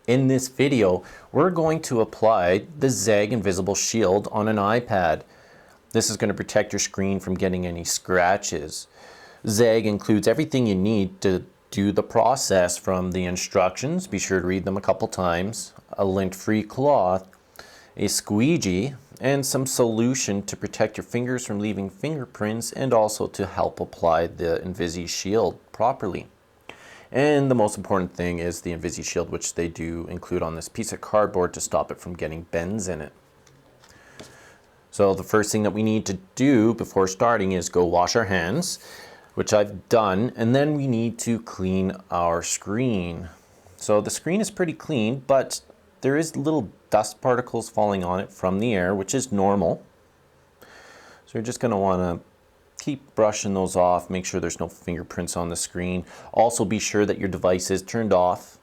In this video, we're going to apply the Zagg Invisible Shield on an iPad. This is going to protect your screen from getting any scratches. Zagg includes everything you need to do the process, from the instructions, be sure to read them a couple times, a lint-free cloth, a squeegee, and some solution to protect your fingers from leaving fingerprints, and also to help apply the Invisi Shield properly. And the most important thing is the Invisi Shield, which they do include on this piece of cardboard to stop it from getting bends in it. So the first thing that we need to do before starting is go wash our hands, which I've done, and then we need to clean our screen. So the screen is pretty clean, but there is little dust particles falling on it from the air, which is normal. So you're just going to want to keep brushing those off, make sure there's no fingerprints on the screen. Also be sure that your device is turned off.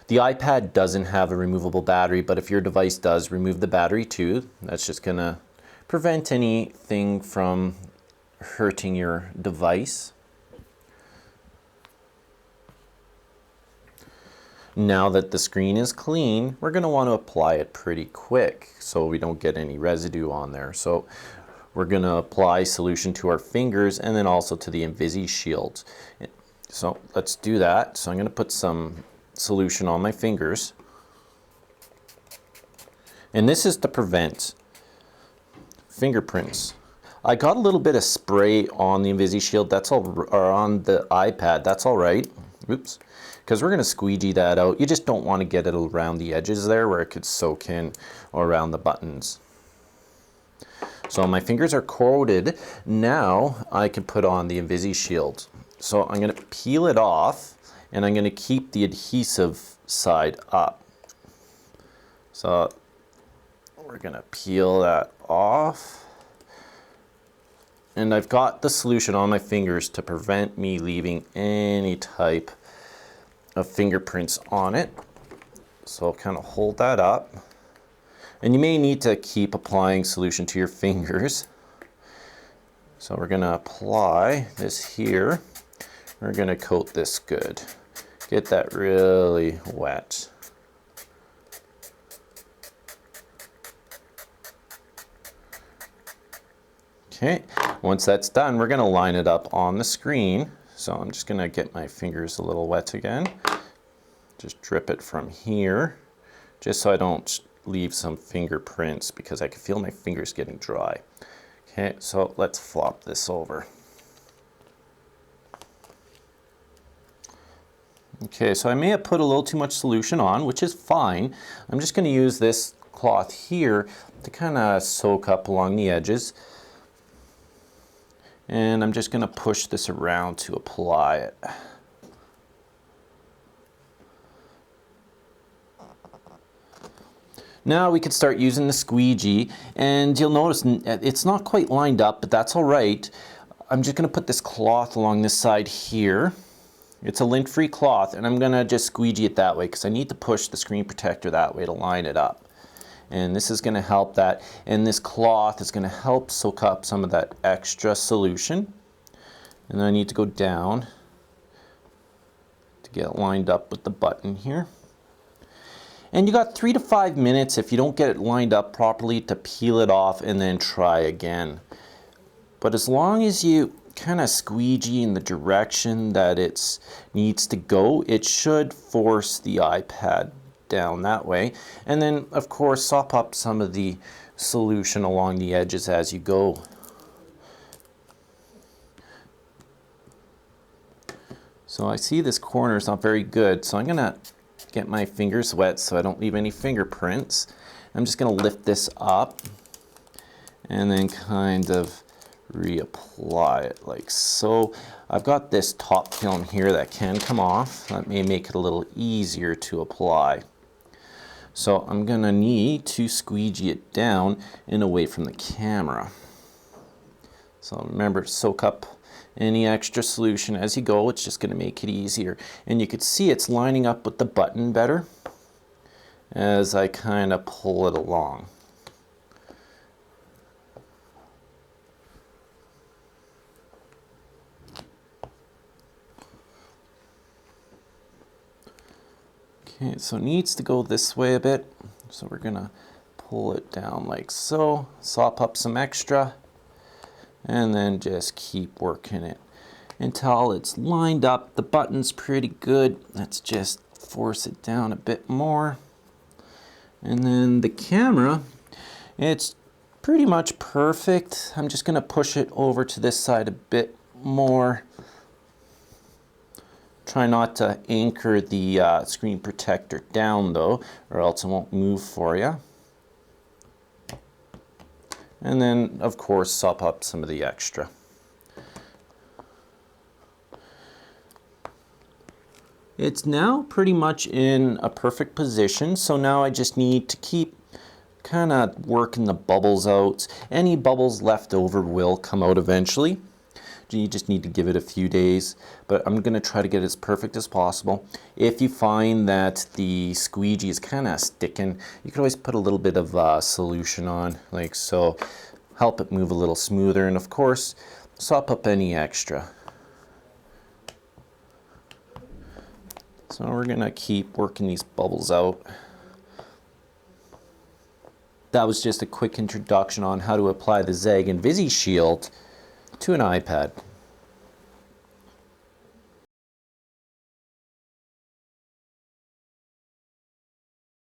The iPad doesn't have a removable battery, but if your device does, remove the battery too. That's just going to prevent anything from hurting your device. Now that the screen is clean, we're going to want to apply it pretty quick so we don't get any residue on there. So we're going to apply solution to our fingers and then also to the Invisi Shield. So let's do that. So I'm going to put some solution on my fingers. And this is to prevent fingerprints. I got a little bit of spray on the Invisi Shield, that's all, or on the iPad, that's all right. Oops. Because we're going to squeegee that out. You just don't want to get it around the edges there where it could soak in, or around the buttons. So my fingers are coated. Now I can put on the Invisi Shield. So I'm going to peel it off, and I'm going to keep the adhesive side up. So we're going to peel that off. And I've got the solution on my fingers to prevent me leaving any type of fingerprints on it. So I'll kind of hold that up. And you may need to keep applying solution to your fingers. So we're going to apply this here. We're going to coat this good. Get that really wet. Okay, once that's done, we're going to line it up on the screen. So I'm just going to get my fingers a little wet again. Just drip it from here, just so I don't leave some fingerprints, because I can feel my fingers getting dry. Okay, so let's flop this over. Okay, so I may have put a little too much solution on, which is fine. I'm just going to use this cloth here to kind of soak up along the edges. And I'm just going to push this around to apply it. Now we could start using the squeegee, and you'll notice it's not quite lined up, but that's all right. I'm just going to put this cloth along this side here. It's a lint-free cloth, and I'm going to just squeegee it that way because I need to push the screen protector that way to line it up. And this is going to help that, and this cloth is going to help soak up some of that extra solution. And then I need to go down to get lined up with the button here. And you got 3 to 5 minutes, if you don't get it lined up properly, to peel it off and then try again. But as long as you kind of squeegee in the direction that it needs to go, it should force the iPad down that way. And then of course sop up some of the solution along the edges as you go. So I see this corner is not very good, so I'm going to get my fingers wet so I don't leave any fingerprints. I'm just going to lift this up and then kind of reapply it like so. I've got this top film here that can come off. That may make it a little easier to apply. So I'm going to need to squeegee it down and away from the camera. So remember, soak up any extra solution as you go. It's just going to make it easier. And you can see it's lining up with the button better as I kind of pull it along. Okay, so it needs to go this way a bit. So we're gonna pull it down like so, sop up some extra, and then just keep working it until it's lined up. The button's pretty good. Let's just force it down a bit more. And then the camera, it's pretty much perfect. I'm just gonna push it over to this side a bit more. Try not to anchor the screen protector down though, or else it won't move for you. And then, of course, sop up some of the extra. It's now pretty much in a perfect position, so now I just need to keep kind of working the bubbles out. Any bubbles left over will come out eventually. You just need to give it a few days, but I'm going to try to get it as perfect as possible. If you find that the squeegee is kind of sticking, you can always put a little bit of solution on, like so, help it move a little smoother, and of course, sop up any extra. So we're going to keep working these bubbles out. That was just a quick introduction on how to apply the Zagg Invisble Shield to an iPad.